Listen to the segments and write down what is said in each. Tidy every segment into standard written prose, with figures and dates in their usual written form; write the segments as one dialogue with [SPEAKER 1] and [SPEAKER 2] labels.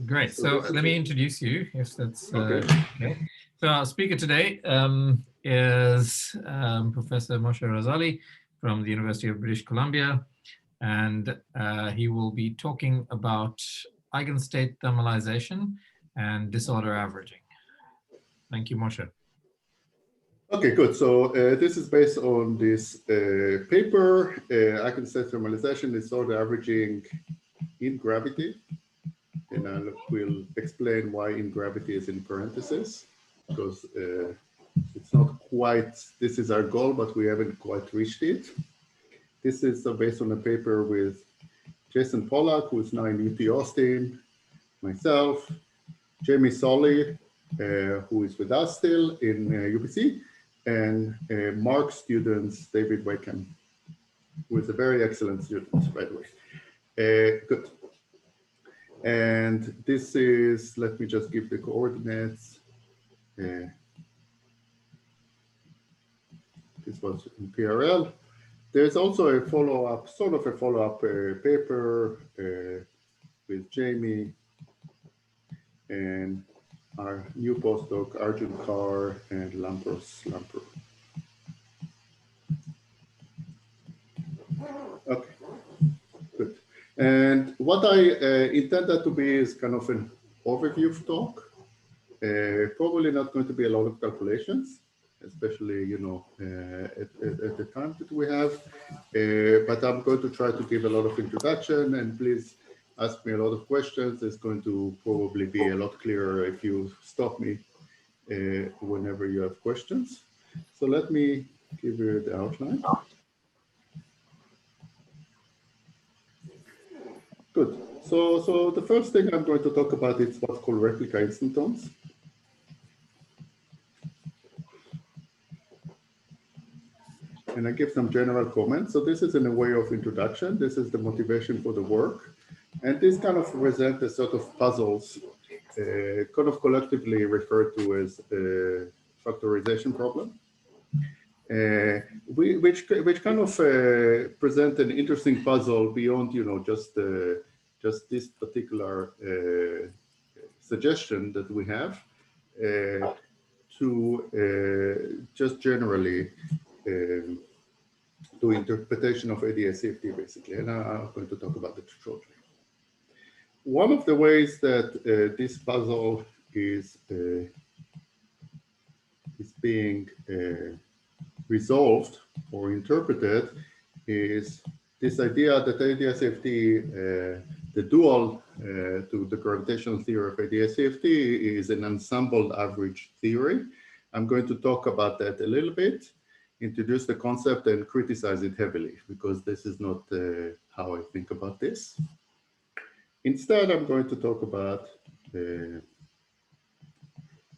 [SPEAKER 1] Great. So let me introduce you, if that's okay. So our speaker today is Professor Moshe Rozali from the University of British Columbia, and he will be talking about eigenstate thermalization and disorder averaging. Thank you, Moshe.
[SPEAKER 2] Okay, good. So this is based on this paper, Eigenstate thermalization, disorder averaging in gravity. And I will explain why in gravity is in parentheses, because it's not quite, this is our goal, but we haven't quite reached it. This is based on a paper with Jason Pollack, who is now in UT Austin, myself, Jamie Solly, who is with us still in UBC, and Mark's students, David Wakeham, who is a very excellent student, by the way. Good. And this is, let me just give the coordinates. This was in PRL. There's also a follow-up, sort of a follow-up paper with Jamie and our new postdoc, Arjun Kar and Lampros Lampro. Okay, good. And what I intended to be is kind of an overview talk. Probably not going to be a lot of calculations, especially, you know, at the time that we have. But I'm going to try to give a lot of introduction, and please ask me a lot of questions. It's going to probably be a lot clearer if you stop me whenever you have questions. So let me give you the outline. Good. So the first thing I'm going to talk about is what's called replica instantons. And I give some general comments. So this is in a way of introduction. This is the motivation for the work. And this kind of present a sort of puzzles, kind of collectively referred to as a factorization problem, which kind of present an interesting puzzle beyond, you know, just this particular suggestion that we have to just generally do interpretation of ADS-CFT, basically, and I'm going to talk about it shortly. One of the ways that this puzzle is being resolved or interpreted is this idea that ADS-CFT, the dual to the gravitational theory of ADS-CFT, is an ensembled average theory. I'm going to talk about that a little bit, introduce the concept and criticize it heavily, because this is not how I think about this. Instead, I'm going to talk about the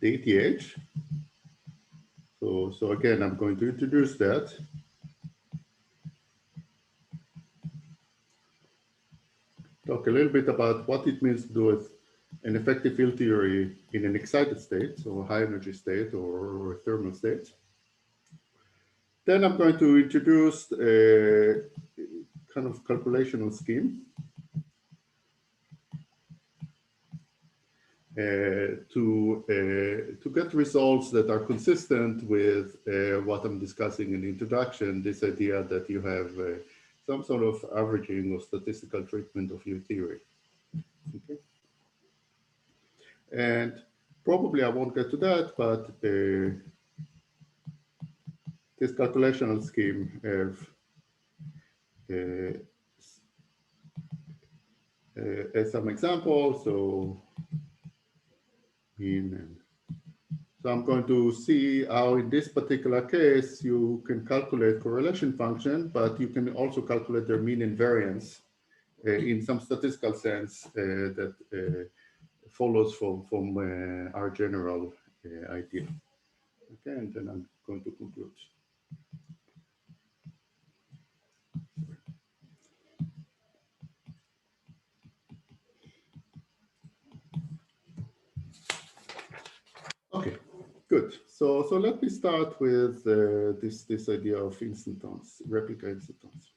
[SPEAKER 2] ETH. So again, I'm going to introduce that. Talk a little bit about what it means to do with an effective field theory in an excited state, so a high energy state or a thermal state. Then I'm going to introduce a kind of calculational scheme to get results that are consistent with what I'm discussing in the introduction, this idea that you have some sort of averaging or statistical treatment of your theory. Okay. And probably I won't get to that, but this calculational scheme have as some examples. So I'm going to see how in this particular case you can calculate correlation function, but you can also calculate their mean and variance in some statistical sense that follows from our general idea. Okay, and then I'm going to conclude. Okay, good. So let me start with this idea of instantons, replica instantons.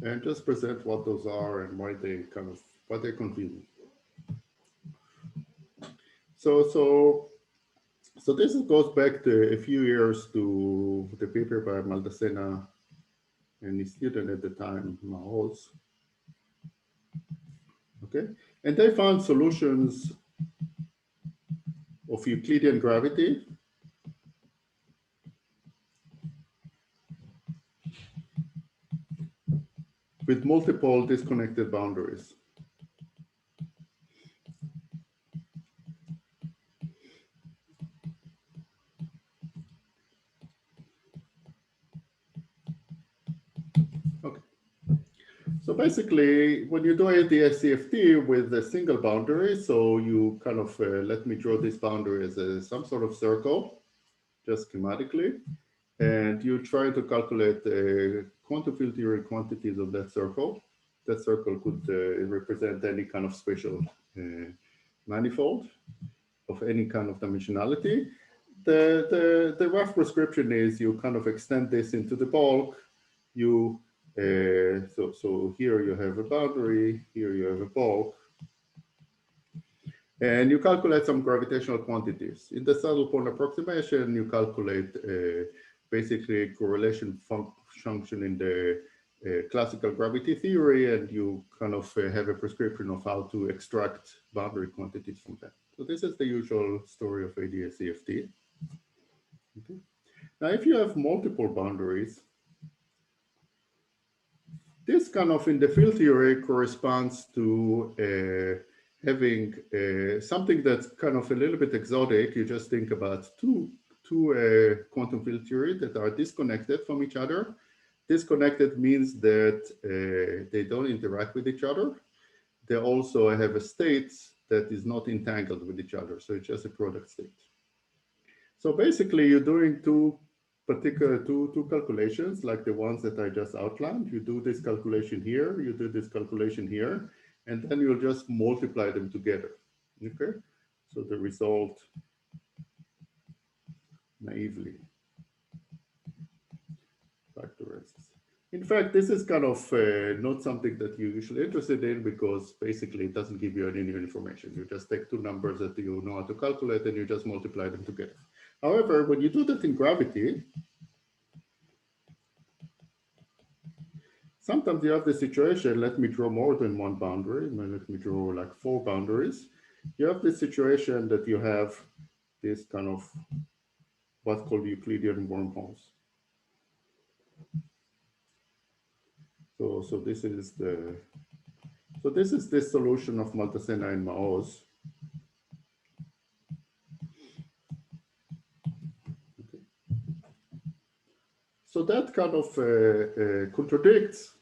[SPEAKER 2] and just present what those are and why they confuse me. So this goes back to a few years to the paper by Maldacena and his student at the time, Maoz. Okay, and they found solutions of Euclidean gravity with multiple disconnected boundaries. Okay. So basically, when you do ADS-CFT with a single boundary, so you kind of let me draw this boundary as some sort of circle, just schematically, and you try to calculate quantum field theory quantities of that circle. That circle could represent any kind of spatial manifold of any kind of dimensionality. The rough prescription is you kind of extend this into the bulk. So here you have a boundary, here you have a bulk, and you calculate some gravitational quantities. In the saddle point approximation, you calculate basically a correlation function in the classical gravity theory, and you kind of have a prescription of how to extract boundary quantities from that. So this is the usual story of ADS-CFT. Okay. Now, if you have multiple boundaries, this kind of in the field theory corresponds to having something that's kind of a little bit exotic. You just think about two quantum field theory that are disconnected from each other. Disconnected means that they don't interact with each other. They also have a state that is not entangled with each other. So it's just a product state. So basically you're doing two calculations like the ones that I just outlined. You do this calculation here, you do this calculation here, and then you'll just multiply them together. Okay, so the result naively factorizes. In fact, this is kind of not something that you're usually interested in because basically it doesn't give you any new information. You just take two numbers that you know how to calculate and you just multiply them together. However, when you do that in gravity, sometimes you have the situation, let me draw more than one boundary, let me draw like 4 boundaries. You have this situation that you have this kind of what's called Euclidean wormholes. So this is this solution of Maldacena and Maoz. Okay. So that kind of contradicts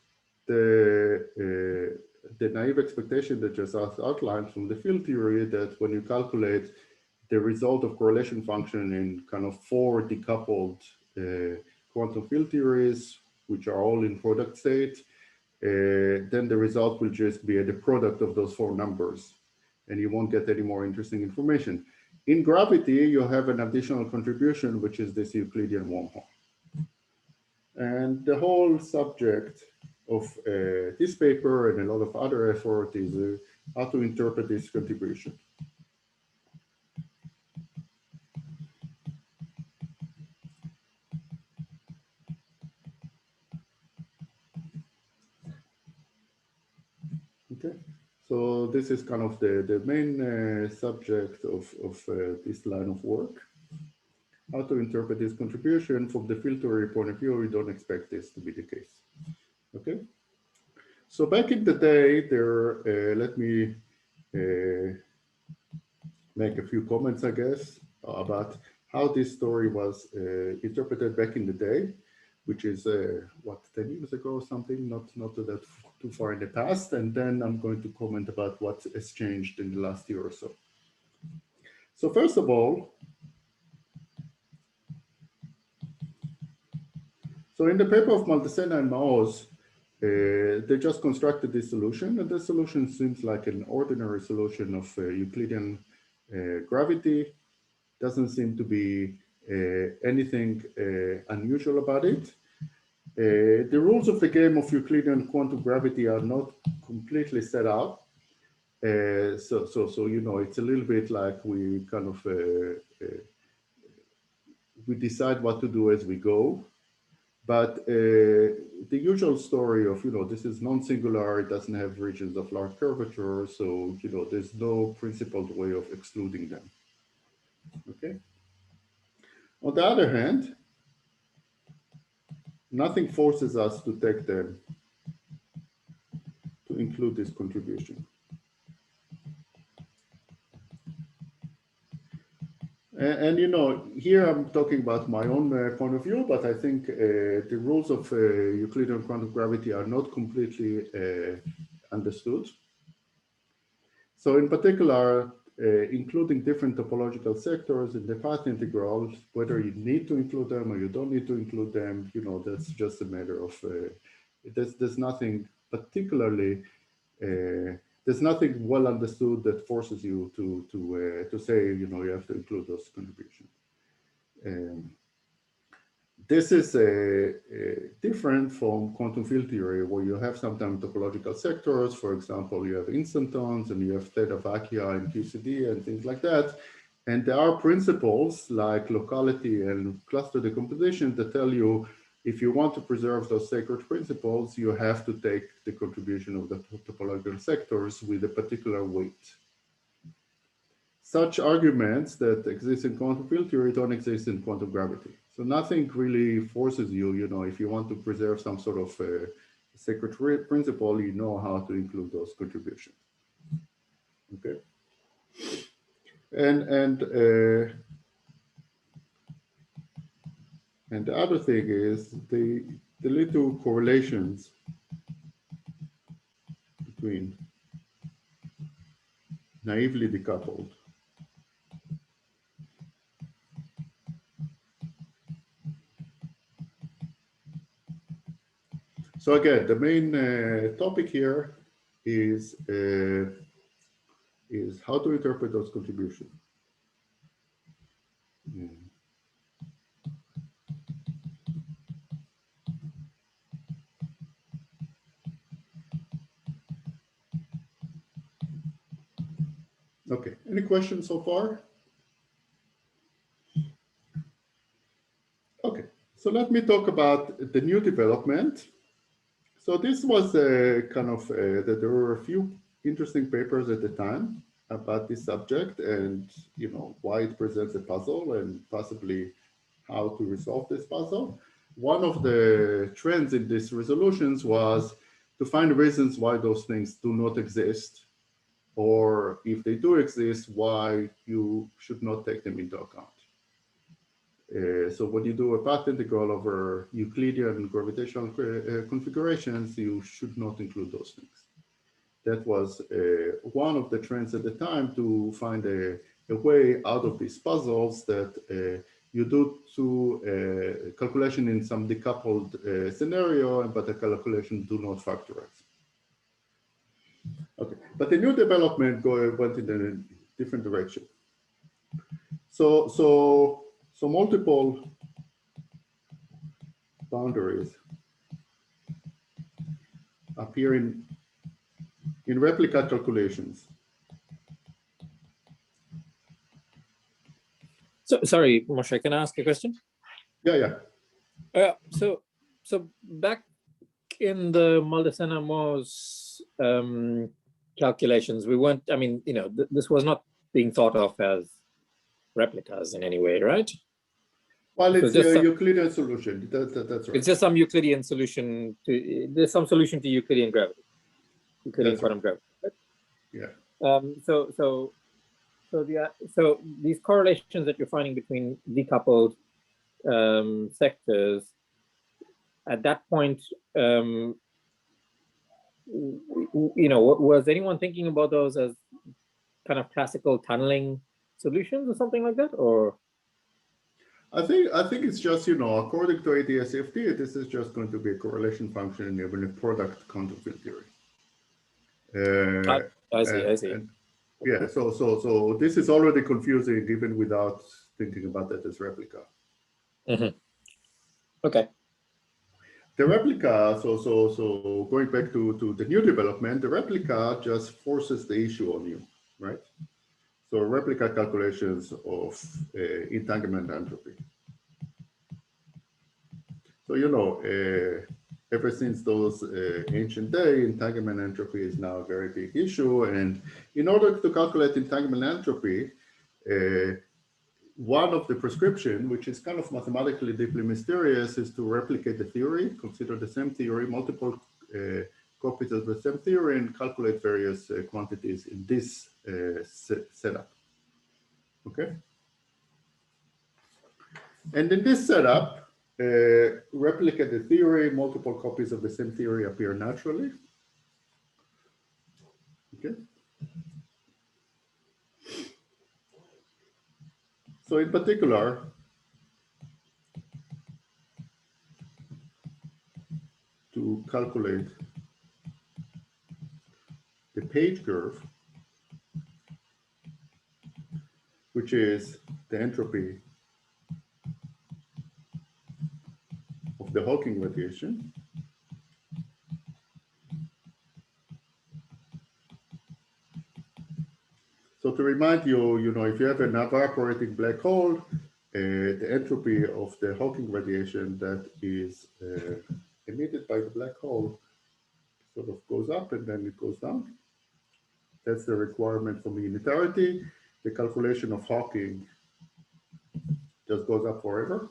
[SPEAKER 2] the naive expectation that just outlined from the field theory that when you calculate the result of correlation function in kind of 4 decoupled quantum field theories, which are all in product state, then the result will just be the product of those 4 numbers, and you won't get any more interesting information. In gravity, you have an additional contribution, which is this Euclidean wormhole. And the whole subject of this paper and a lot of other effort is how to interpret this contribution. Okay, so this is kind of the main subject of this line of work. How to interpret this contribution from the field theory point of view, we don't expect this to be the case. Okay, so back in the day, let me make a few comments, I guess, about how this story was interpreted back in the day, which is what, 10 years ago or something, not that too far in the past. And then I'm going to comment about what has changed in the last year or so. So first of all, so in the paper of Maldacena and Maoz, they just constructed this solution, and the solution seems like an ordinary solution of Euclidean gravity. Doesn't seem to be anything unusual about it. The rules of the game of Euclidean quantum gravity are not completely set out. So you know, it's a little bit like we kind of we decide what to do as we go. But the usual story of, you know, this is non-singular, it doesn't have regions of large curvature, so, you know, there's no principled way of excluding them. Okay. On the other hand, nothing forces us to take them, to include this contribution. And you know, here I'm talking about my own point of view, but I think the rules of Euclidean quantum gravity are not completely understood. So in particular, including different topological sectors in the path integral, whether you need to include them or you don't need to include them, you know, that's just a matter of, there's nothing particularly, there's nothing well understood that forces you to say, you know, you have to include those contributions. This is different from quantum field theory, where you have sometimes topological sectors. For example, you have instantons and you have theta vacua in QCD and things like that. And there are principles like locality and cluster decomposition that tell you, if you want to preserve those sacred principles, you have to take the contribution of the topological sectors with a particular weight. Such arguments that exist in quantum field theory don't exist in quantum gravity. So nothing really forces you, you know, if you want to preserve some sort of sacred principle, you know how to include those contributions. Okay. And the other thing is the little correlations between naively decoupled So again, the main topic here is how to interpret those contributions. Okay, any questions so far? Okay, so let me talk about the new development. So this was kind of, that there were a few interesting papers at the time about this subject and, you know, why it presents a puzzle and possibly how to resolve this puzzle. One of the trends in these resolutions was to find reasons why those things do not exist, or if they do exist, why you should not take them into account. So when you do a path integral over Euclidean gravitational configurations, you should not include those things. That was one of the trends at the time, to find a way out of these puzzles that you do to calculation in some decoupled scenario, but the calculation do not factorize. Okay, but the new development went in a different direction. So multiple boundaries appear in replica calculations.
[SPEAKER 3] So sorry, Moshe, can I ask a question?
[SPEAKER 2] Yeah.
[SPEAKER 3] So back in the Maldacena-Mohs calculations, we weren't, I mean, you know, this was not being thought of as replicas in any way, right?
[SPEAKER 2] Well, it's a Euclidean solution. That's right.
[SPEAKER 3] It's just some Euclidean solution to, there's some solution to Euclidean gravity, Euclidean quantum gravity. Right?
[SPEAKER 2] Yeah.
[SPEAKER 3] So these correlations that you're finding between decoupled sectors, at that point, you know, was anyone thinking about those as kind of classical tunneling solutions or something like that, or?
[SPEAKER 2] I think it's just, you know, according to ADS-CFT, this is just going to be a correlation function even a product quantum field theory.
[SPEAKER 3] I see.
[SPEAKER 2] Yeah, so this is already confusing even without thinking about that as replica.
[SPEAKER 3] Mm-hmm. Okay.
[SPEAKER 2] The replica, so going back to the new development, the replica just forces the issue on you, right? So replica calculations of entanglement entropy. So, you know, ever since those ancient days, entanglement entropy is now a very big issue. And in order to calculate entanglement entropy, one of the prescription, which is kind of mathematically deeply mysterious, is to replicate the theory, consider the same theory, multiple copies of the same theory, and calculate various quantities in this setup. Okay. And in this setup, replicate the theory, multiple copies of the same theory appear naturally. Okay. So in particular, to calculate the page curve, which is the entropy of the Hawking radiation, so to remind you, you know, if you have an evaporating black hole, the entropy of the Hawking radiation that is emitted by the black hole sort of goes up and then it goes down. That's the requirement for unitarity. The calculation of Hawking just goes up forever.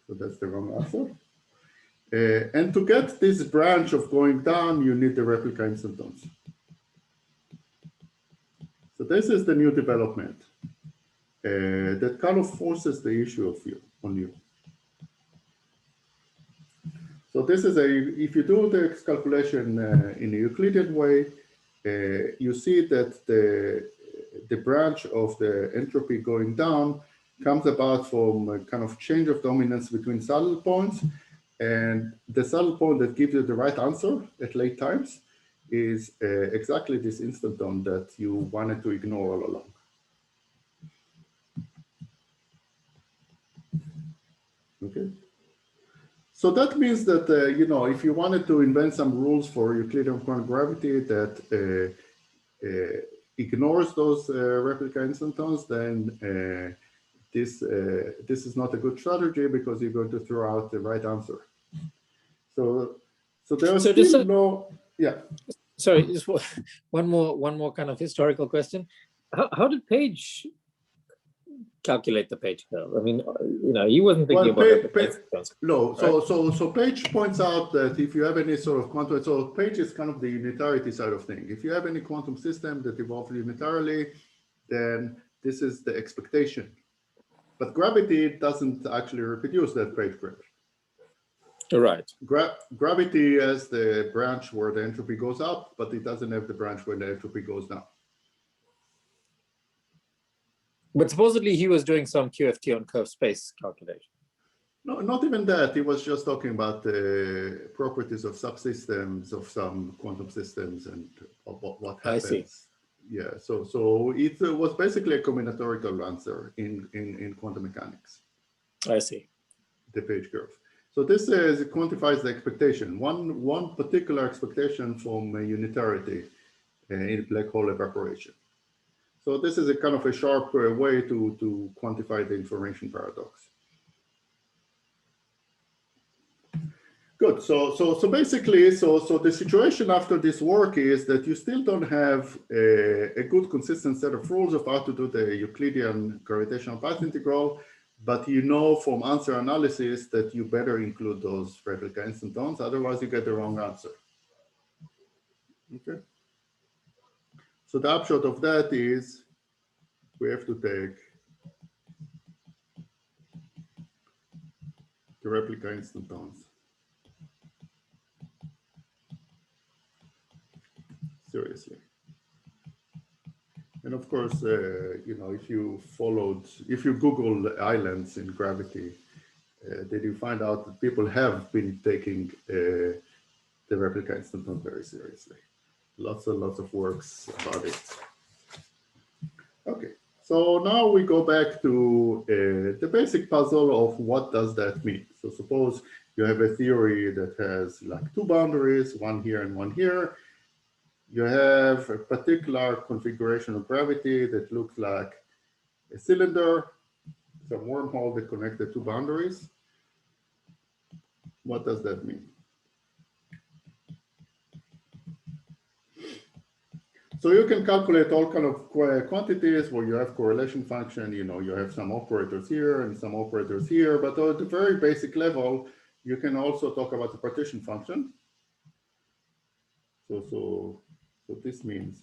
[SPEAKER 2] So that's the wrong answer. And to get this branch of going down, you need the replica instantons. So this is the new development that kind of forces the issue on you. So this is if you do the calculation in a Euclidean way, you see that the branch of the entropy going down comes about from a kind of change of dominance between saddle points, and the saddle point that gives you the right answer at late times is exactly this instanton that you wanted to ignore all along. Okay. So that means that, you know, if you wanted to invent some rules for Euclidean quantum gravity that ignores those replica instantons, then this is not a good strategy because you're going to throw out the right answer. So there is still no, yeah.
[SPEAKER 3] Sorry, just one more kind of historical question. How did Page calculate the page curve? I mean, you know, he wasn't thinking about it.
[SPEAKER 2] No, so Page points out that if you have any sort of quantum, so Page is kind of the unitarity side of things. If you have any quantum system that evolves unitarily, then this is the expectation. But gravity doesn't actually reproduce that Page curve.
[SPEAKER 3] Right.
[SPEAKER 2] Gravity has the branch where the entropy goes up, but it doesn't have the branch where the entropy goes down.
[SPEAKER 3] But supposedly he was doing some QFT on curved space calculation.
[SPEAKER 2] No, not even that. He was just talking about the properties of subsystems of some quantum systems and what happens.
[SPEAKER 3] I see.
[SPEAKER 2] Yeah, so it was basically a combinatorial answer in quantum mechanics.
[SPEAKER 3] I see.
[SPEAKER 2] The Page curve. So this quantifies the expectation. One particular expectation from unitarity in black hole evaporation. So this is a kind of a sharp way to quantify the information paradox. Good. So basically, the situation after this work is that you still don't have a good consistent set of rules of how to do the Euclidean gravitational path integral, but you know from answer analysis that you better include those replica instantons, otherwise you get the wrong answer. Okay. So the upshot of that is we have to take the replica instantons seriously. And of course, you know, if you Google islands in gravity, then you find out that people have been taking the replica instanton very seriously. Lots and lots of works about it. Okay, so now we go back to the basic puzzle of what does that mean. So suppose you have a theory that has like two boundaries, one here and one here. You have a particular configuration of gravity that looks like a cylinder, some wormhole that connect the two boundaries. What does that mean? So you can calculate all kind of quantities where you have correlation function, you know, you have some operators here and some operators here, but at the very basic level, you can also talk about the partition function. So this means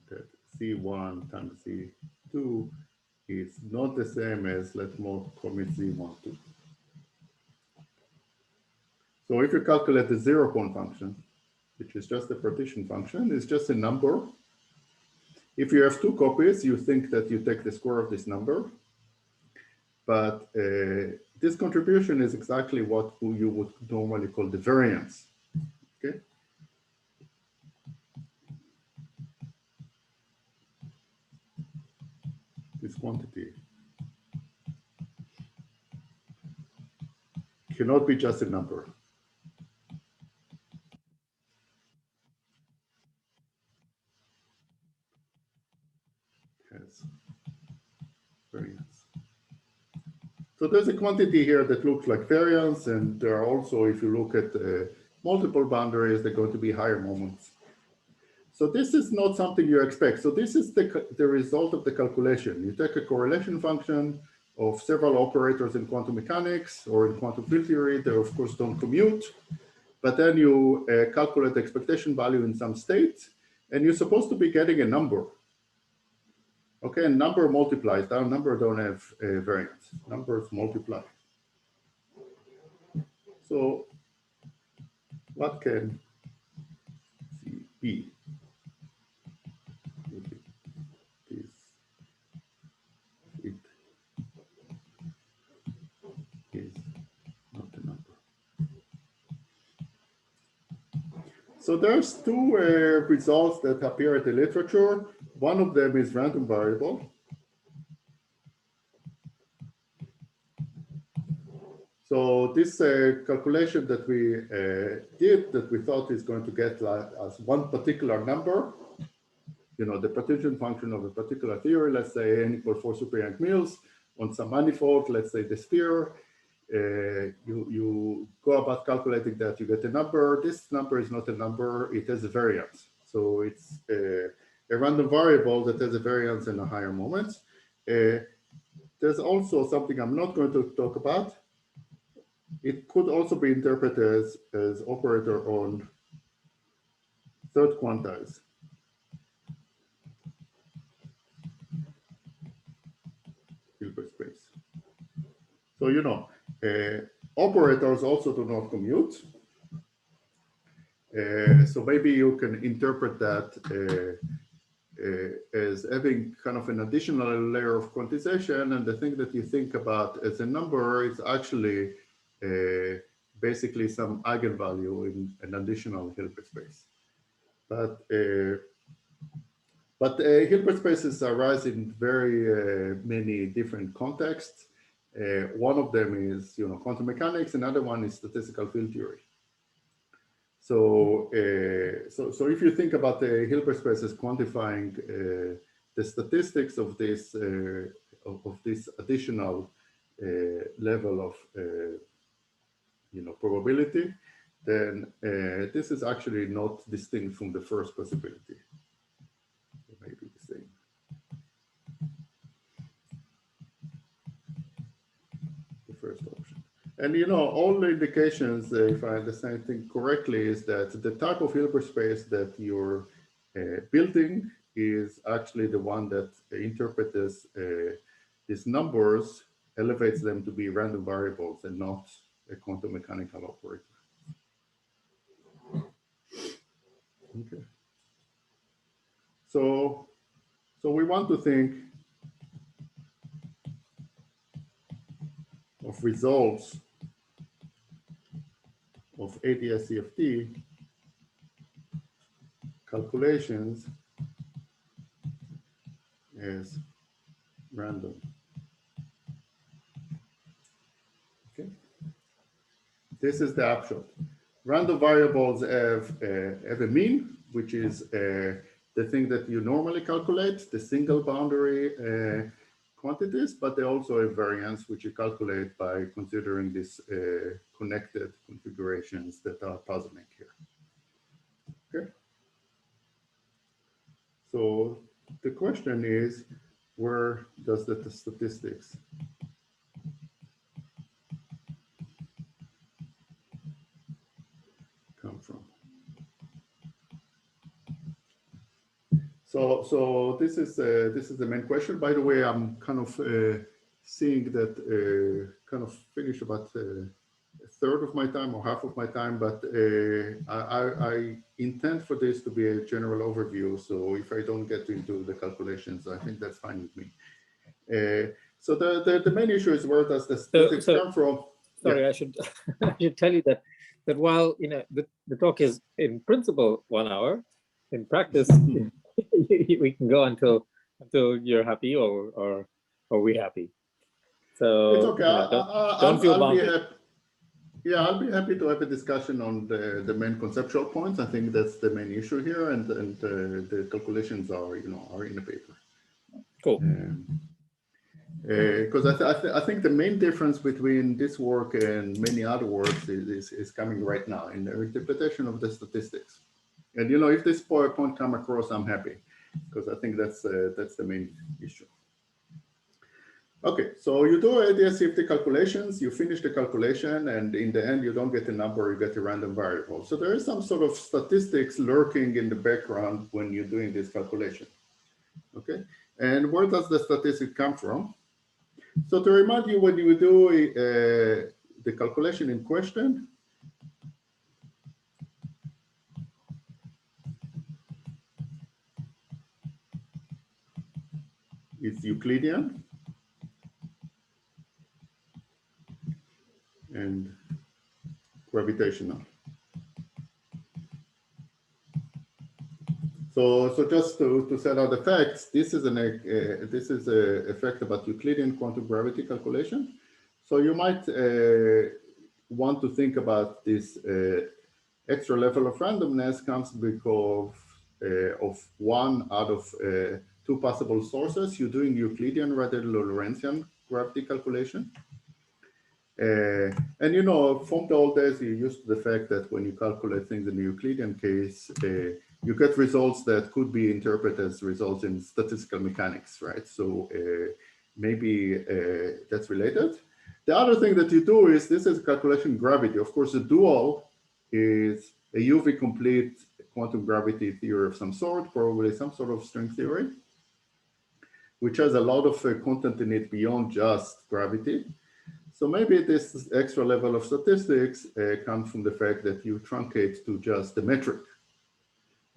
[SPEAKER 2] that C1 times C2 is not the same as, let's more commit Z1, 2. So if you calculate the 0-point function, which is just a partition function, it's just a number. If you have two copies, you think that you take the square of this number. But this contribution is exactly what you would normally call the variance. Okay. This quantity cannot be just a number. Has variance. So there's a quantity here that looks like variance, and there are also, if you look at multiple boundaries, they're going to be higher moments. So this is not something you expect. So this is the result of the calculation. You take a correlation function of several operators in quantum mechanics or in quantum field theory. They, of course, don't commute. But then you calculate the expectation value in some state, and you're supposed to be getting a number. Okay, and number multiplies. That number don't have variance. Numbers multiply. So what can C be? It is not a number. So there's two results that appear in the literature. One of them is random variable. So this calculation that we did, that we thought is going to get like as one particular number, you know, the partition function of a particular theory, let's say n equals 4 super Young Mills on some manifold, let's say the sphere. You go about calculating that, you get a number. This number is not a number, it has a variance. So it's a random variable that has a variance in a higher moment. There's also something I'm not going to talk about. It could also be interpreted as operator on third quantize. Hilbert space. So, you know, operators also do not commute. So maybe you can interpret that as having kind of an additional layer of quantization, and the thing that you think about as a number is actually basically some eigenvalue in an additional Hilbert space. But Hilbert spaces arise in very many different contexts. One of them is, you know, quantum mechanics. Another one is statistical field theory. So, so if you think about the Hilbert space as quantifying the statistics of this additional level of you know, probability, then this is actually not distinct from the first possibility. It may be the same. The first option. And you know, all the indications, if I understand things correctly, is that the type of Hilbert space that you're building is actually the one that interprets these numbers, elevates them to be random variables and not a quantum mechanical operator. Okay. So we want to think of results of ADS-CFT calculations as random. this is the upshot. Random variables have a mean, which is the thing that you normally calculate, the single boundary quantities, but they also have variance, which you calculate by considering these connected configurations that are puzzling here. Okay. So the question is, where does the statistics come from? So this is the main question. By the way, I'm kind of seeing that kind of finish about a third of my time or half of my time, but I intend for this to be a general overview. So if I don't get into the calculations, I think that's fine with me. So the main issue is, where does the statistics come from?
[SPEAKER 3] Sorry, yeah. I should tell you that while the talk is in principle 1 hour, in practice we can go until you're happy or we're happy. So
[SPEAKER 2] it's okay.
[SPEAKER 3] Don't feel bounded.
[SPEAKER 2] Yeah, I'll be happy to have a discussion on the main conceptual points. I think that's the main issue here, and the calculations are in the paper.
[SPEAKER 3] Cool.
[SPEAKER 2] Because I think the main difference between this work and many other works is coming right now in the interpretation of the statistics. And if this point come across, I'm happy, because I think that's the main issue. Okay, so you do ADS-CFT calculations, you finish the calculation, and in the end, you don't get a number, you get a random variable. So there is some sort of statistics lurking in the background when you're doing this calculation. Okay, and where does the statistic come from? So to remind you, when you do the calculation in question, it's Euclidean and gravitational. So just to set out the facts, this is an effect about Euclidean quantum gravity calculation. So you might want to think about this extra level of randomness comes because of one out of two possible sources. You're doing Euclidean rather than Lorentzian gravity calculation. And from the old days, you're used to the fact that when you calculate things in the Euclidean case, you get results that could be interpreted as results in statistical mechanics, right? So maybe that's related. The other thing that you do is, this is calculation gravity. Of course, the dual is a UV complete quantum gravity theory of some sort, probably some sort of string theory, which has a lot of content in it beyond just gravity. So maybe this extra level of statistics comes from the fact that you truncate to just the metric.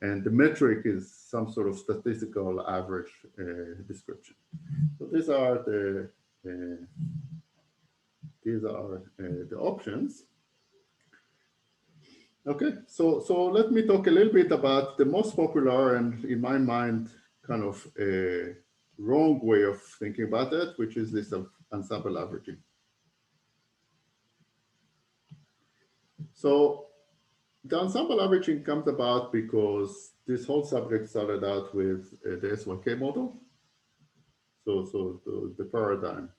[SPEAKER 2] And the metric is some sort of statistical average description. So these are the options. Okay, so let me talk a little bit about the most popular and, in my mind, kind of a wrong way of thinking about it, which is this of ensemble averaging. So the ensemble averaging comes about because this whole subject started out with the SYK model. So the paradigm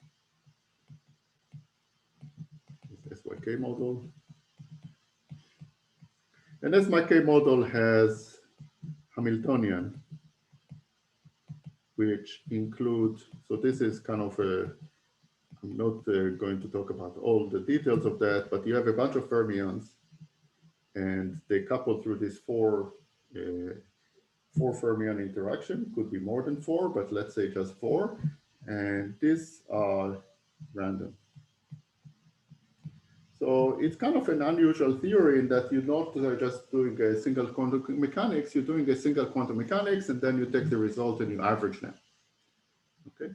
[SPEAKER 2] is SYK model. And SYK model has Hamiltonian, which includes, so this is kind of a, I'm not going to talk about all the details of that, but you have a bunch of fermions, and they couple through this four fermion interaction. Could be more than four, but let's say just four. And these are random. So it's kind of an unusual theory in that you're not just doing a single quantum mechanics, you're doing a single quantum mechanics, and then you take the result and you average them. Okay.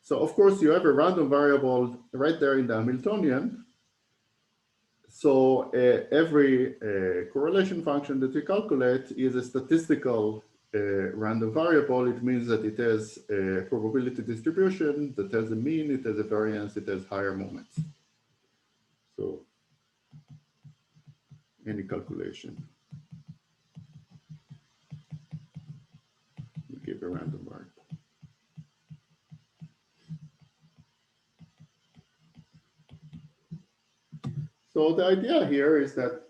[SPEAKER 2] So of course you have a random variable right there in the Hamiltonian. So every correlation function that you calculate is a statistical random variable. It means that it has a probability distribution that has a mean, it has a variance, it has higher moments. So any calculation. We give a random variable. So the idea here is that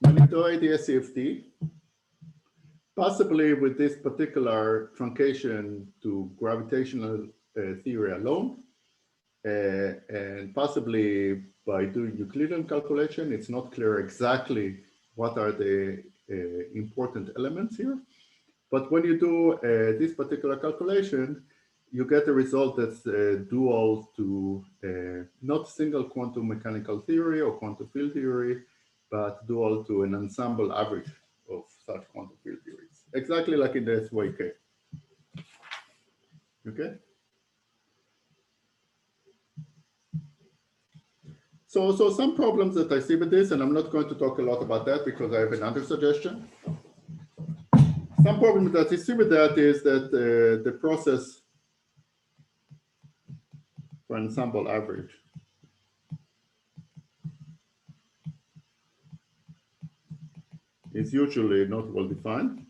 [SPEAKER 2] when you do ADS-CFT, possibly with this particular truncation to gravitational theory alone, and possibly by doing Euclidean calculation, it's not clear exactly what are the important elements here. But when you do this particular calculation, you get a result that's dual to not single quantum mechanical theory or quantum field theory, but dual to an ensemble average of such quantum field theories, exactly like in the SYK. Okay. So some problems that I see with this, and I'm not going to talk a lot about that because I have another suggestion. Some problem that I see with that is that the process for ensemble average is usually not well defined.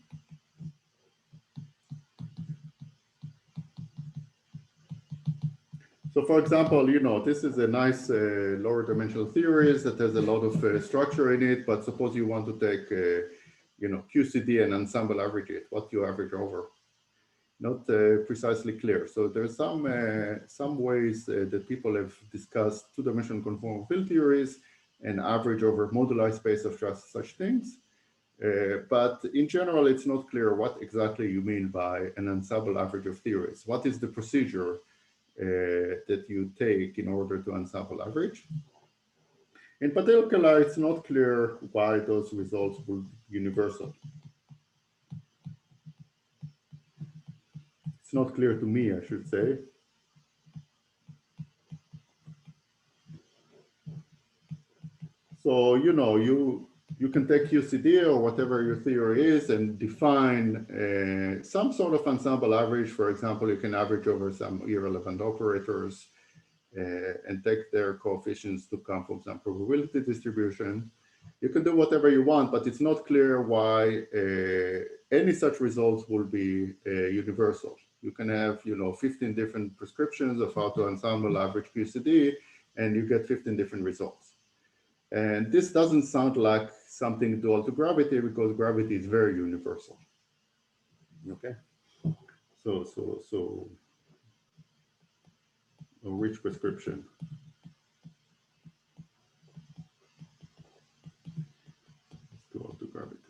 [SPEAKER 2] So for example, this is a nice lower dimensional theories that has a lot of structure in it, but suppose you want to take, QCD and ensemble average it, what you average over. Not precisely clear. So there's some ways that people have discussed two-dimensional conformal field theories and average over moduli space of just such things. But in general, it's not clear what exactly you mean by an ensemble average of theories. What is the procedure that you take in order to ensemble average? In particular, it's not clear why those results will be universal. It's not clear to me, I should say. So, you can take QCD or whatever your theory is and define some sort of ensemble average. For example, you can average over some irrelevant operators and take their coefficients to come from some probability distribution. You can do whatever you want, but it's not clear why any such results will be universal. You can have, 15 different prescriptions of how to ensemble average QCD, and you get 15 different results. And this doesn't sound like something dual to gravity because gravity is very universal. Okay, so a rich prescription. Dual to gravity.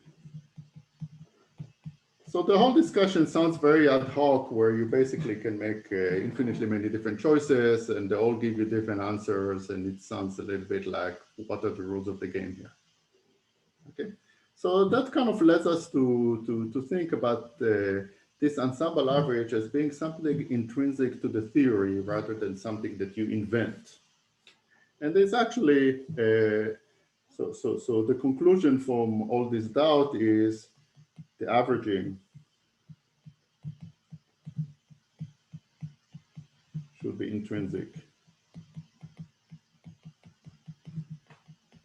[SPEAKER 2] So the whole discussion sounds very ad hoc, where you basically can make infinitely many different choices and they all give you different answers, and it sounds a little bit like, what are the rules of the game here? Okay, so that kind of lets us to think about this ensemble average as being something intrinsic to the theory rather than something that you invent. And there's actually, so the conclusion from all this doubt is the averaging should be intrinsic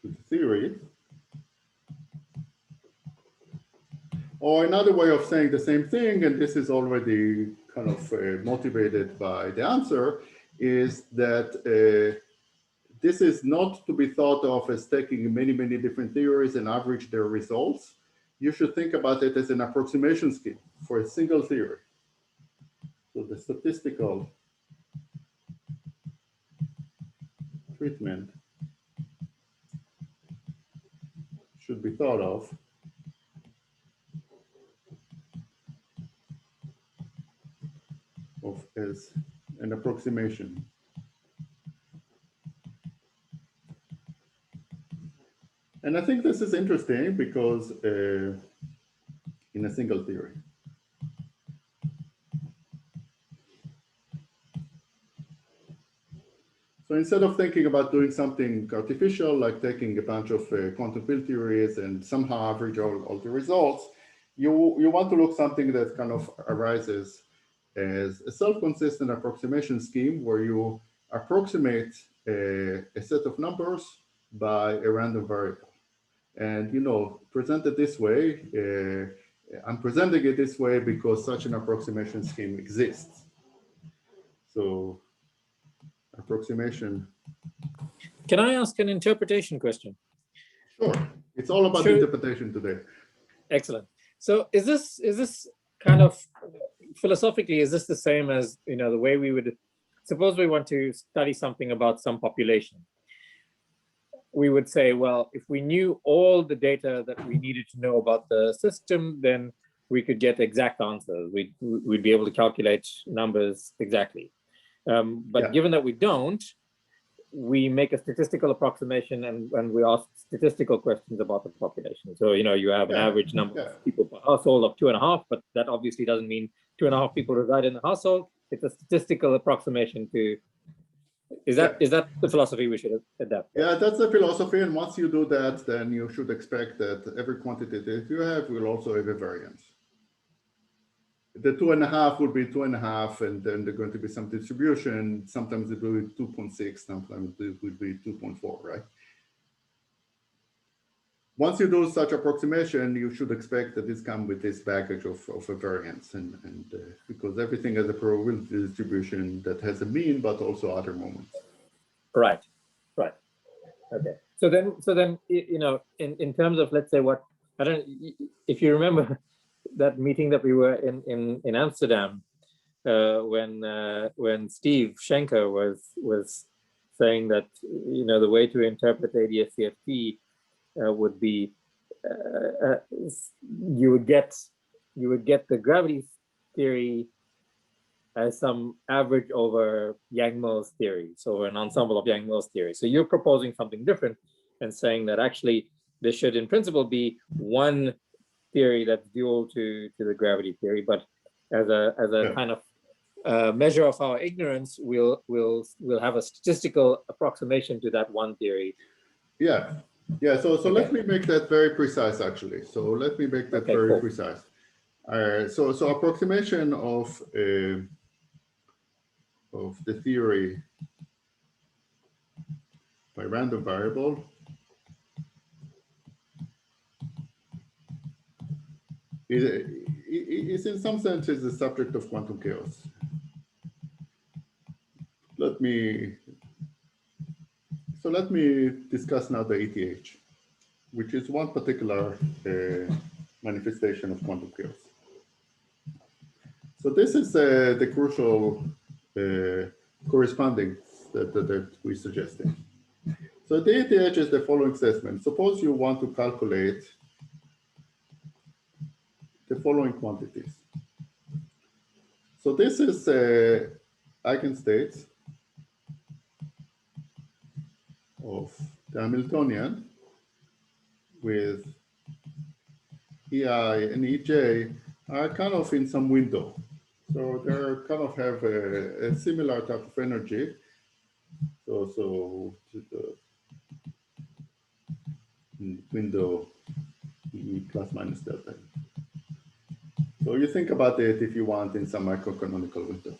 [SPEAKER 2] to the theory. Or another way of saying the same thing, and this is already kind of motivated by the answer, is that this is not to be thought of as taking many, many different theories and average their results. You should think about it as an approximation scheme for a single theory. So the statistical treatment should be thought of as an approximation. And I think this is interesting because in a single theory. So instead of thinking about doing something artificial, like taking a bunch of quantum field theories and somehow average all the results, you want to look something that kind of arises as a self-consistent approximation scheme where you approximate a set of numbers by a random variable. And, you know, presented this way, I'm presenting it this way because such an approximation scheme exists. So approximation.
[SPEAKER 3] Can I ask an interpretation question?
[SPEAKER 2] Sure. It's all about interpretation today.
[SPEAKER 3] Excellent. So is this kind of philosophically, is this the same as, you know, the way we would, suppose we want to study something about some population. We would say, well, if we knew all the data that we needed to know about the system, then we could get exact answers. We'd be able to calculate numbers exactly. But given that we don't, we make a statistical approximation and we ask statistical questions about the population. So, you know, you have an average number of people per household of 2.5, but that obviously doesn't mean 2.5 people reside in the household. It's a statistical approximation to, is that the philosophy we should adapt?
[SPEAKER 2] Yeah, that's the philosophy. And once you do that, then you should expect that every quantity that you have will also have a variance. The 2.5 would be 2.5, and then there's going to be some distribution. Sometimes it will be 2.6, sometimes it would be 2.4, right? Once you do such approximation, you should expect that this comes with this baggage of a variance, and because everything has a probability distribution that has a mean, but also other moments.
[SPEAKER 3] Right. Okay. So then, you know, in terms of, let's say, what, I don't, if you remember that meeting that we were in Amsterdam, when Steve Schenker was saying that, you know, the way to interpret ADS-CFT would be you would get the gravity theory as some average over Yang-Mills theory, so an ensemble of Yang-Mills theory. So you're proposing something different and saying that actually there should in principle be one theory that's dual to the gravity theory, but as a kind of measure of our ignorance, we'll have a statistical approximation to that one theory.
[SPEAKER 2] Yeah. So let me make that very precise, actually. So let me make that very precise. So approximation of the theory by random variable is in some sense is the subject of quantum chaos. Let me discuss now the ETH, which is one particular manifestation of quantum chaos. So this is the crucial corresponding that we're suggesting. So the ETH is the following statement. Suppose you want to calculate the following quantities. So this is eigenstates of the Hamiltonian with EI and EJ are kind of in some window. So they're kind of have a similar type of energy. So the window E plus minus delta. So you think about it if you want in some microcanonical window.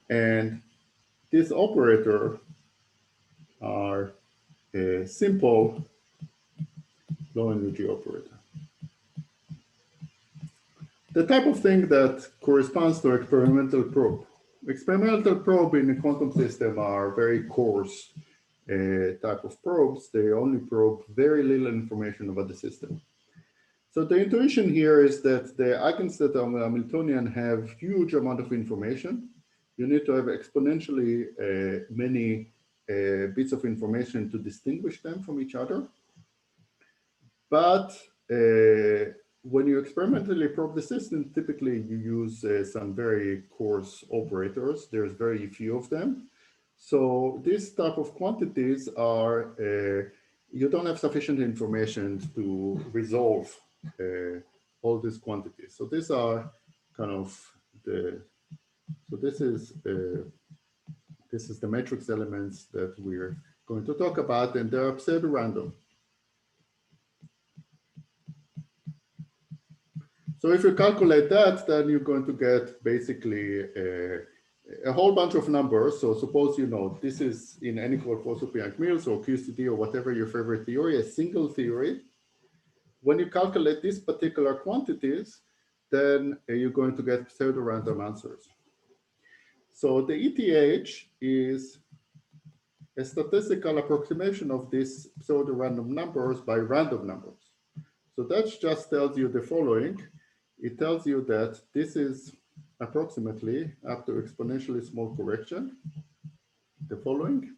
[SPEAKER 2] And this operator are a simple low energy operator. The type of thing that corresponds to experimental probe. Experimental probe in a quantum system are very coarse type of probes. They only probe very little information about the system. So the intuition here is that the eigenstate of the Hamiltonian have huge amount of information. You need to have exponentially many bits of information to distinguish them from each other. But when you experimentally probe the system, typically you use some very coarse operators. There's very few of them. So this type of quantities are, you don't have sufficient information to resolve all these quantities. So these are kind of the, so this is the matrix elements that we're going to talk about, and they're pseudo-random. So if you calculate that, then you're going to get basically a whole bunch of numbers. So suppose, you know, this is in N equal 4 super-Young-Mills or QCD or whatever your favorite theory, a single theory. When you calculate these particular quantities, then you're going to get pseudo-random answers. So the ETH is a statistical approximation of these pseudo-random numbers by random numbers. So that just tells you the following. It tells you that this is approximately, up to exponentially small correction, the following.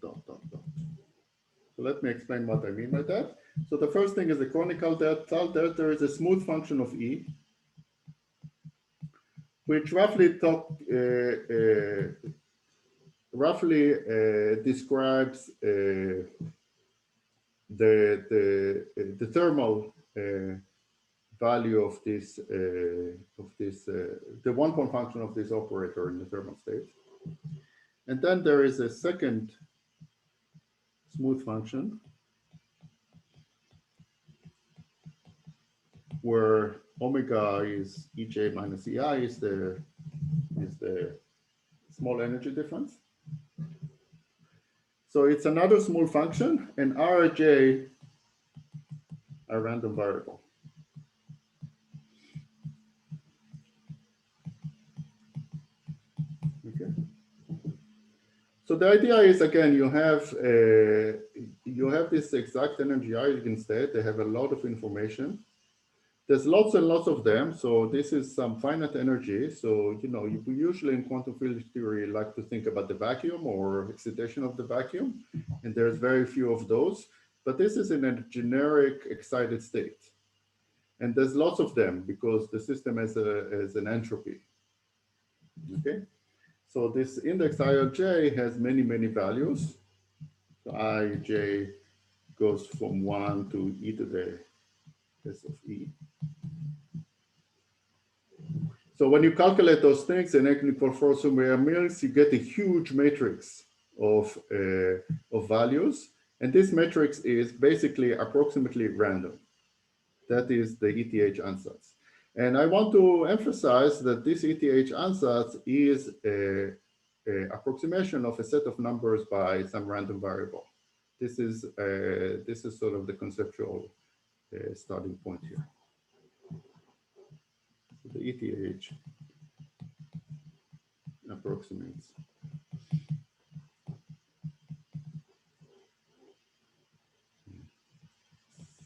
[SPEAKER 2] Dot, dot, dot. So let me explain what I mean by that. So the first thing is the chronicle delta. There is a smooth function of E, which roughly describes the thermal value of this the one-point function of this operator in the thermal state. And then there is a second smooth function where omega is EJ minus EI is the small energy difference. So it's another small function, and R and J are random variable. Okay. So the idea is, again, you have this exact energy eigenstate. They have a lot of information. There's lots and lots of them. So this is some finite energy. So, you know, you usually in quantum field theory like to think about the vacuum or excitation of the vacuum, and there's very few of those. But this is in a generic excited state, and there's lots of them because the system has an entropy. Okay. So this index IJ has many, many values. So IJ goes from 1 to e to the s of e. So when you calculate those things in N equal 4 super-Mills, you get a huge matrix of values. And this matrix is basically approximately random. That is the ETH ansatz. And I want to emphasize that this ETH ansatz is a approximation of a set of numbers by some random variable. This is sort of the conceptual starting point here. So the ETH approximates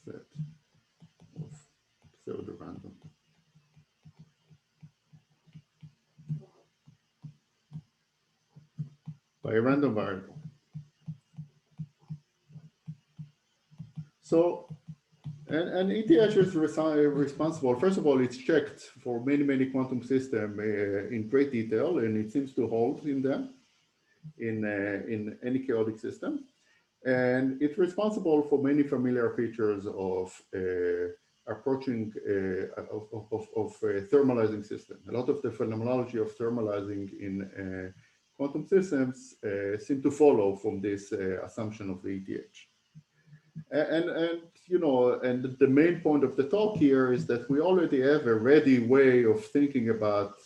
[SPEAKER 2] set of pseudo-random. By a random variable. So, and ETH is responsible. First of all, it's checked for many, many quantum systems in great detail, and it seems to hold in them in any chaotic system. And it's responsible for many familiar features of approaching of thermalizing system. A lot of the phenomenology of thermalizing in quantum systems seem to follow from this assumption of the ETH. And you know, and the main point of the talk here is that we already have a ready way of thinking about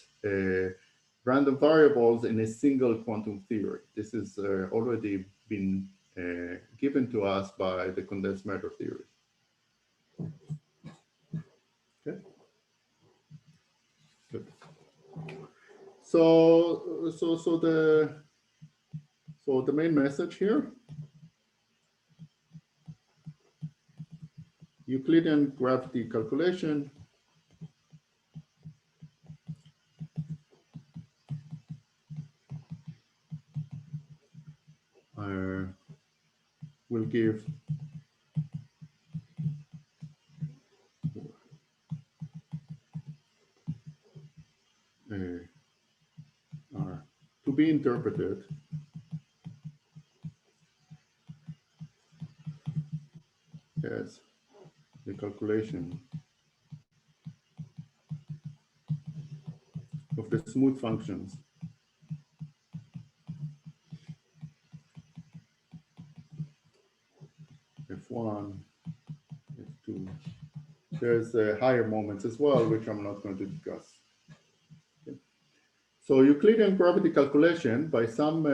[SPEAKER 2] random variables in a single quantum theory. This has already been given to us by the condensed matter theory. Okay. Good. So the main message here. Euclidean gravity calculation will give to be interpreted as the calculation of the smooth functions. F1, F2. There's higher moments as well, which I'm not going to discuss. Okay. So Euclidean gravity calculation by some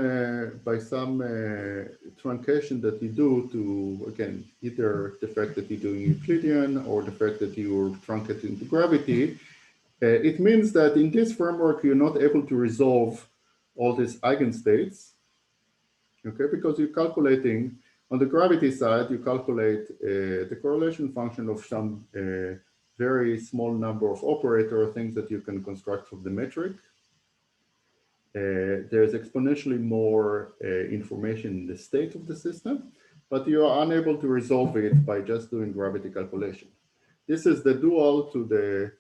[SPEAKER 2] truncation that you do to, again, either the fact that you're doing Euclidean or the fact that you're truncating to gravity, it means that in this framework, you're not able to resolve all these eigenstates, okay, because you're calculating, on the gravity side, you calculate the correlation function of some very small number of operator things that you can construct from the metric. There's exponentially more information in the state of the system, but you are unable to resolve it by just doing gravity calculation. This is the dual to the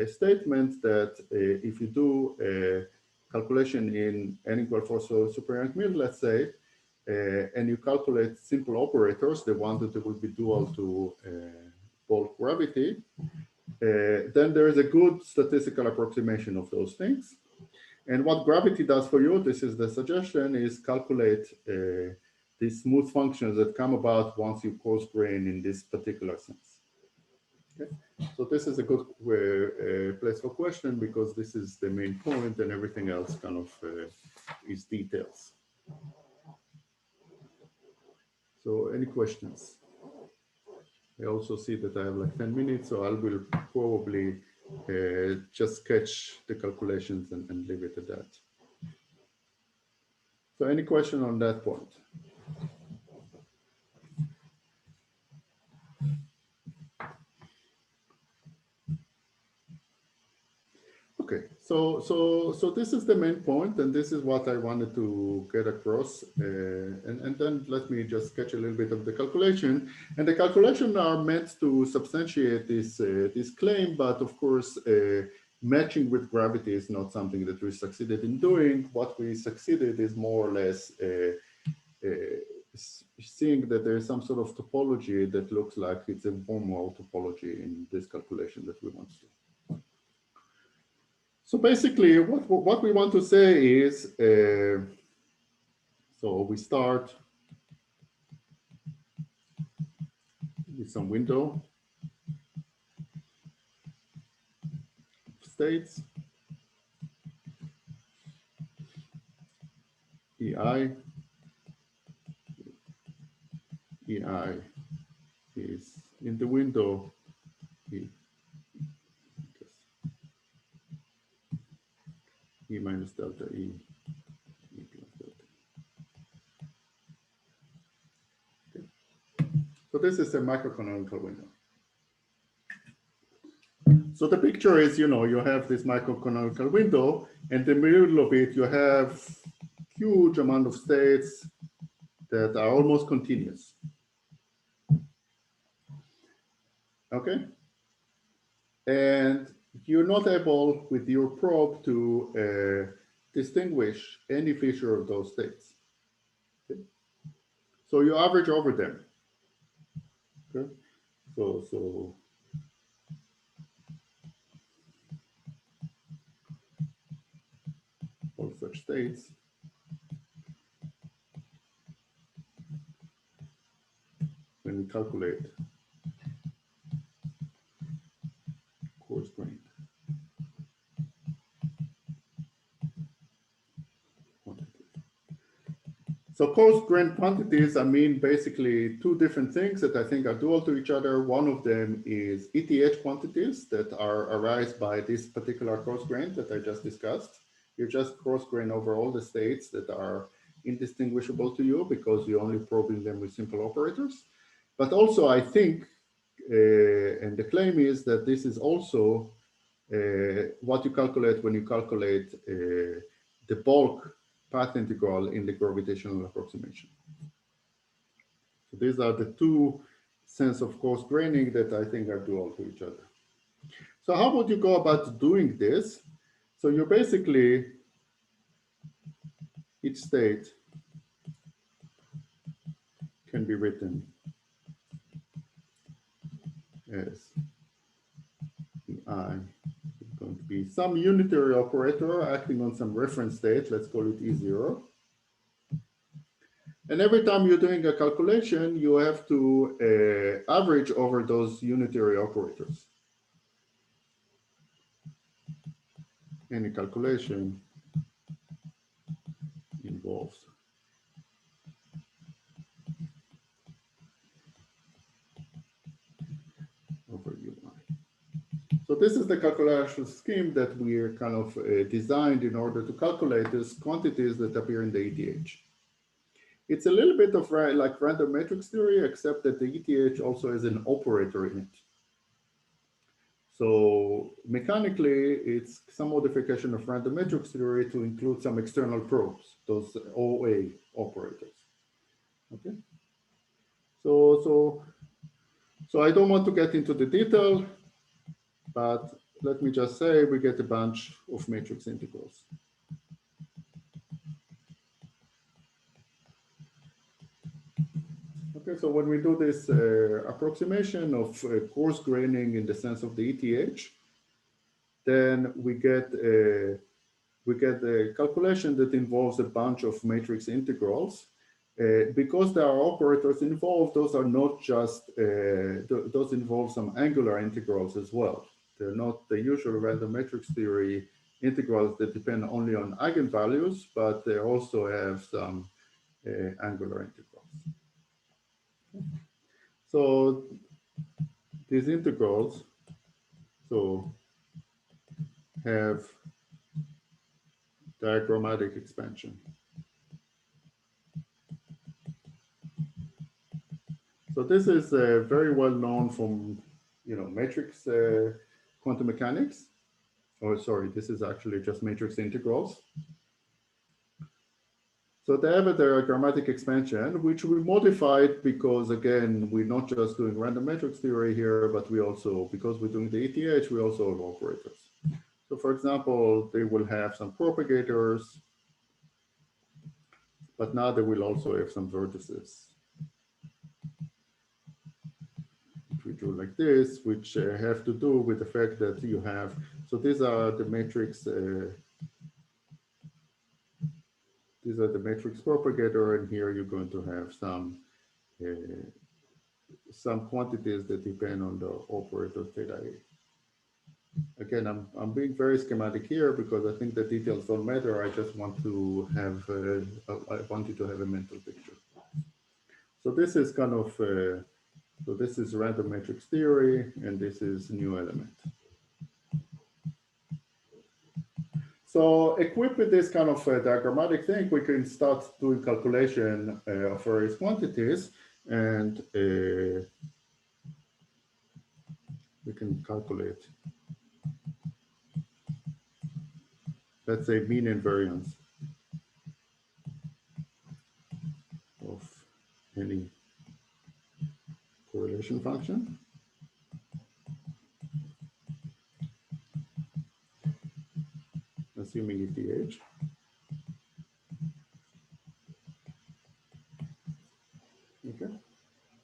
[SPEAKER 2] statement that if you do calculation in n equal 4 so superior mil, let's say, and you calculate simple operators, the one that will be dual to bulk gravity, then there is a good statistical approximation of those things. And what gravity does for you, this is the suggestion, is calculate these smooth functions that come about once you coarse grain in this particular sense. Okay. So this is a good place for question because this is the main point and everything else kind of is details. So any questions? I also see that I have like 10 minutes, so I will probably just sketch the calculations and leave it at that. So any question on that point? Okay, so this is the main point, and this is what I wanted to get across. And then let me just sketch a little bit of the calculation. And the calculations are meant to substantiate this this claim, but of course, matching with gravity is not something that we succeeded in doing. What we succeeded is more or less seeing that there is some sort of topology that looks like it's a wormhole topology in this calculation that we want to do. So basically, what we want to say is, so we start with some window states, EI is in the window E minus delta E plus delta. Okay. So this is a microcanonical window. So the picture is, you know, you have this microcanonical window, and in the middle of it, you have huge amount of states that are almost continuous. Okay. And you're not able with your probe to distinguish any feature of those states. Okay. So you average over them. Okay. So all such states. When we calculate coarse grained quantities. So coarse grained quantities, I mean basically two different things that I think are dual to each other. One of them is ETH quantities that arise by this particular coarse grain that I just discussed. You just coarse grain over all the states that are indistinguishable to you because you're only probing them with simple operators. But also I think, and the claim is that this is also what you calculate when you calculate the bulk path integral in the gravitational approximation. So these are the two sense of coarse graining that I think are dual to each other. So how would you go about doing this? So you basically, each state can be written as I is going to be some unitary operator acting on some reference state, let's call it E0. And every time you're doing a calculation, you have to average over those unitary operators. Any calculation involves over UI. So this is the calculation scheme that we're kind of designed in order to calculate these quantities that appear in the ETH. It's a little bit of like random matrix theory, except that the ETH also has an operator in it. So mechanically, it's some modification of random matrix theory to include some external probes, those OA operators. Okay. So I don't want to get into the detail, but let me just say we get a bunch of matrix integrals. Okay, so when we do this approximation of coarse graining in the sense of the ETH, then we get a calculation that involves a bunch of matrix integrals. Because there are operators involved, those are not just, those involve some angular integrals as well. They're not the usual random matrix theory integrals that depend only on eigenvalues, but they also have some angular integrals. So these integrals have diagrammatic expansion. So this is very well known from, matrix quantum mechanics. Oh, sorry, this is actually just matrix integrals. So they have a diagrammatic expansion, which we modified because, again, we're not just doing random matrix theory here, but we also, because we're doing the ETH, we also have operators. So for example, they will have some propagators, but now they will also have some vertices. We do like this, which have to do with the fact that you have, so these are the matrix propagator, and here you're going to have some quantities that depend on the operator theta A. Again, I'm being very schematic here because I think the details don't matter. I just want to have, I want you to have a mental picture. So this is kind of, so this is random matrix theory, and this is new element. So equipped with this kind of diagrammatic thing, we can start doing calculation of various quantities, and we can calculate, let's say, mean and variance of any correlation function. Assuming ETH. Okay.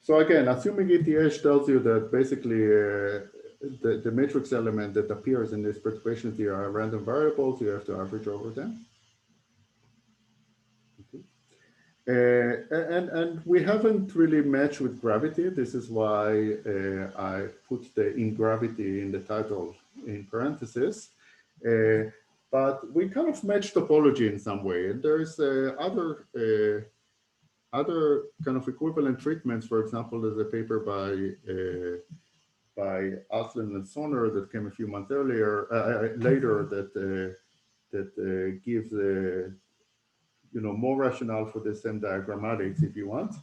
[SPEAKER 2] So again, assuming ETH tells you that basically the matrix element that appears in this perturbation theory are random variables, you have to average over them. Okay. And we haven't really matched with gravity. This is why I put the in gravity in the title in parentheses. But we kind of match topology in some way. And there's other kind of equivalent treatments. For example, there's a paper by Aslan and Sonner that came a few months later that gives more rationale for the same diagrammatics if you want.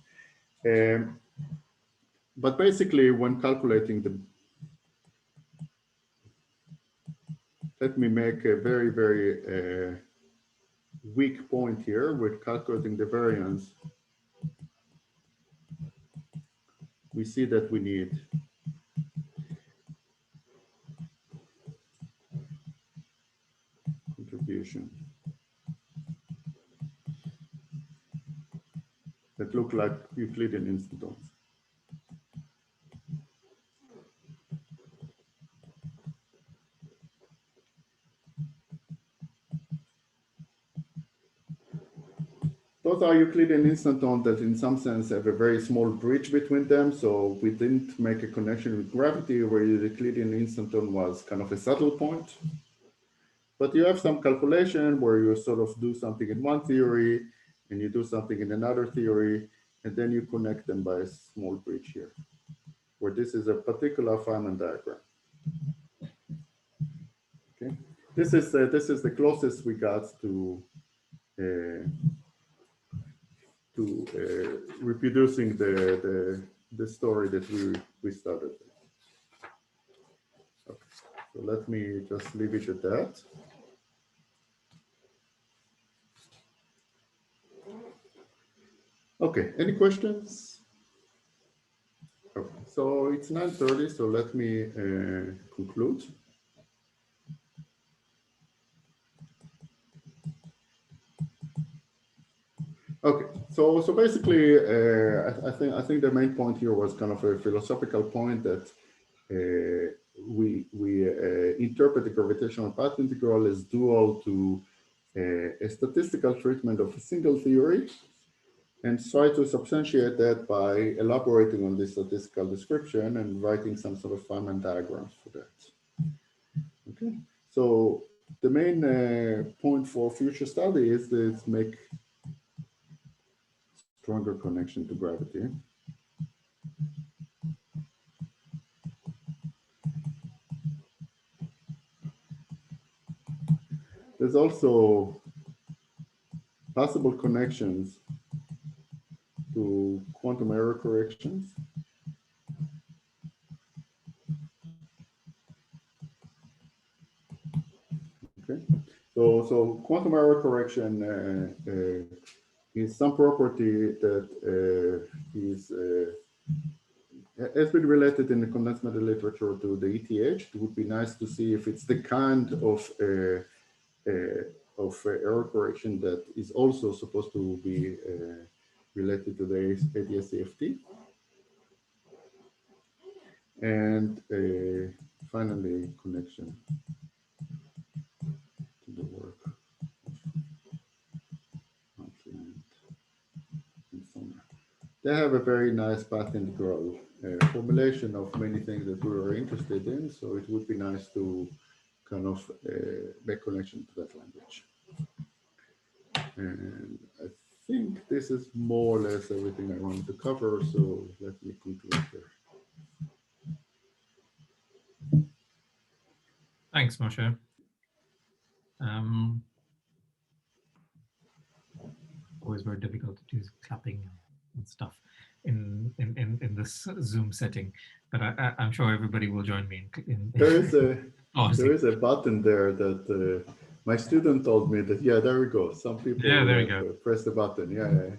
[SPEAKER 2] But basically, when calculating the, let me make a very, very weak point here with calculating the variance. We see that we need contribution that look like Euclidean instantons. those are Euclidean instantons that in some sense have a very small bridge between them. So we didn't make a connection with gravity where the Euclidean instanton was kind of a subtle point. But you have some calculation where you sort of do something in one theory and you do something in another theory, and then you connect them by a small bridge here, where this is a particular Feynman diagram. Okay, this is the closest we got to reproducing the story that we started with. Okay, so let me just leave it at that. Okay, any questions? Okay, so it's 9:30, so let me conclude. Okay, so basically, I think the main point here was kind of a philosophical point that we interpret the gravitational path integral as dual to a statistical treatment of a single theory, and try to substantiate that by elaborating on this statistical description and writing some sort of Feynman diagrams for that. Okay, so the main point for future study is to make stronger connection to gravity. There's also possible connections to quantum error corrections. Okay, so quantum error correction is some property that has been related in the condensed matter literature to the ETH. It would be nice to see if it's the kind of error correction that is also supposed to be related to the ADS-CFT. And finally, connection to the work of and so on. They have a very nice path integral formulation of many things that we were interested in. So it would be nice to kind of make connection to that language. And I think this is more or less everything I wanted to cover. So let me conclude here.
[SPEAKER 1] Thanks, Moshe. Always very difficult to do clapping and stuff in this Zoom setting, but I'm sure everybody will join me in
[SPEAKER 2] there is a button there that my student told me that, yeah, there we go. Some people
[SPEAKER 1] there we go.
[SPEAKER 2] Press the button. Yeah.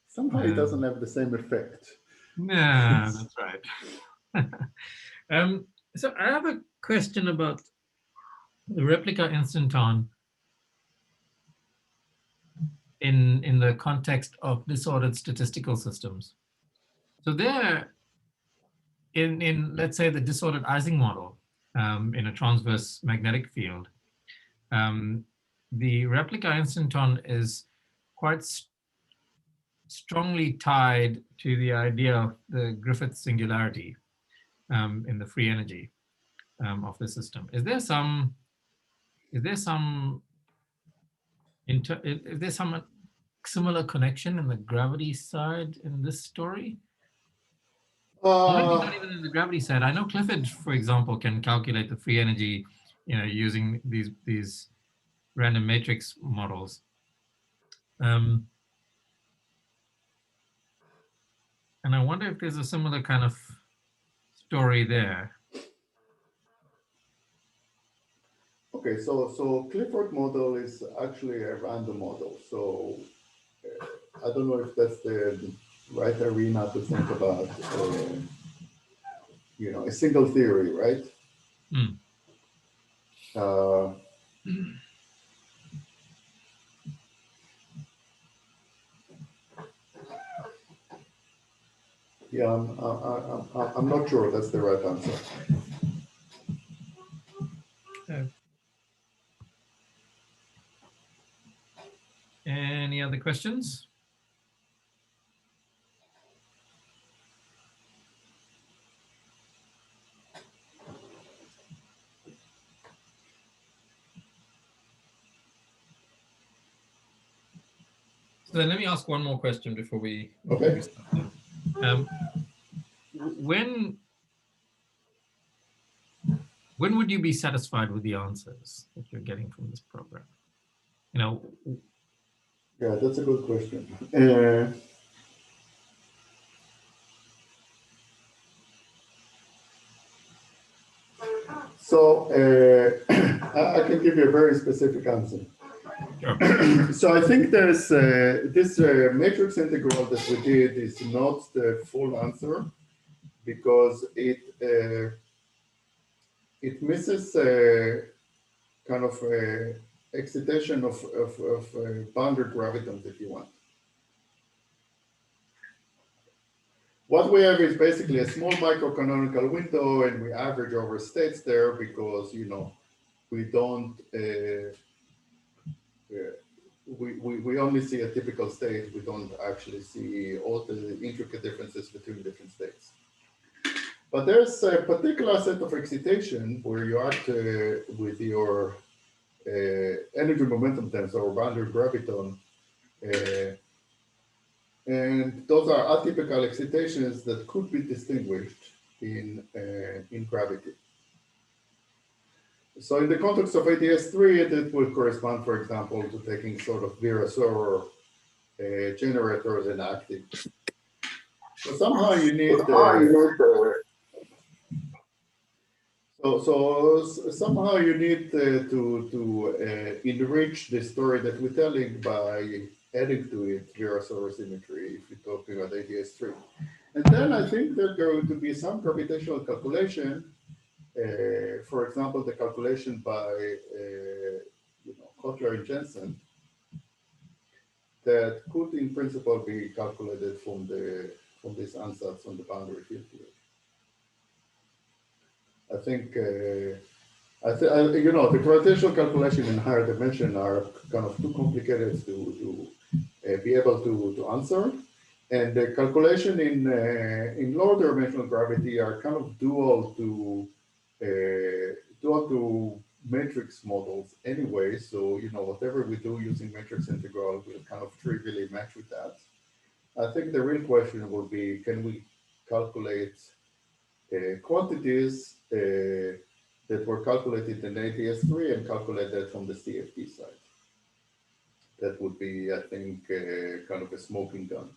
[SPEAKER 2] Somehow it doesn't have the same effect.
[SPEAKER 1] Yeah, that's right. So I have a question about the replica instanton in the context of disordered statistical systems. So there, in let's say the disordered Ising model, in a transverse magnetic field, the replica instanton is quite strongly tied to the idea of the Griffith singularity in the free energy of the system. Is there some similar connection in the gravity side in this story? Maybe not even in the gravity side. I know Clifford, for example, can calculate the free energy, using these random matrix models. And I wonder if there's a similar kind of story there.
[SPEAKER 2] Okay, so Clifford model is actually a random model. So I don't know if that's the right arena to think about, a single theory, right? Yeah, I'm not sure that's the right answer.
[SPEAKER 1] Any other questions? So then let me ask one more question before we
[SPEAKER 2] Okay.
[SPEAKER 1] start. When would you be satisfied with the answers that you're getting from this program? You know,
[SPEAKER 2] Yeah, that's a good question. So I can give you a very specific answer.
[SPEAKER 1] sure.
[SPEAKER 2] So I think there's this matrix integral that we did is not the full answer because it misses kind of excitation of boundary gravitons, if you want. What we have is basically a small microcanonical window, and we average over states there because, you know, we don't we only see a typical state. We don't actually see all the intricate differences between different states. But there's a particular set of excitation where you act with your energy momentum tensor or boundary graviton. And those are atypical excitations that could be distinguished in gravity. So in the context of ADS3, it would correspond, for example, to taking sort of Virasoro generators and acting. So somehow you need somehow you need to enrich the story that we're telling by adding to it Virasoro symmetry if you're talking about ADS3. And then I think there's going to be some gravitational calculation. For example, the calculation by Kotler and Jensen that could, in principle, be calculated from this ansatz on the boundary field theory. I think you know, the gravitational calculation in higher dimension are kind of too complicated to be able to answer, and the calculation in lower dimensional gravity are kind of dual to matrix models anyway. So, you know, whatever we do using matrix integral will kind of trivially match with that. I think the real question will be, can we calculate quantities that were calculated in ADS3 and calculate that from the CFT side? That would be, I think, kind of a smoking gun.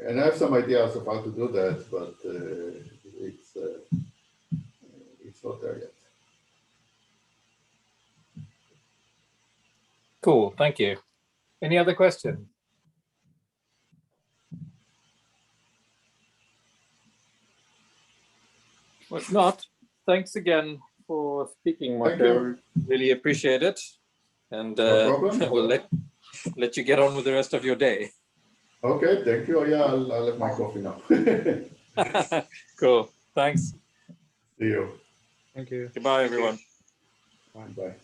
[SPEAKER 2] And I have some ideas of how to do that, but it's not there yet.
[SPEAKER 3] Cool, thank you. Any other questions? Well, if not, thanks again for speaking,
[SPEAKER 2] Thank
[SPEAKER 3] Moshe.
[SPEAKER 2] you.
[SPEAKER 3] Really appreciate it. And
[SPEAKER 2] No problem.
[SPEAKER 3] we'll let you get on with the rest of your day.
[SPEAKER 2] Okay, thank you. Yeah, I'll have my coffee now.
[SPEAKER 3] Cool, thanks.
[SPEAKER 2] See you.
[SPEAKER 1] Thank you.
[SPEAKER 3] Goodbye, everyone.
[SPEAKER 2] Bye.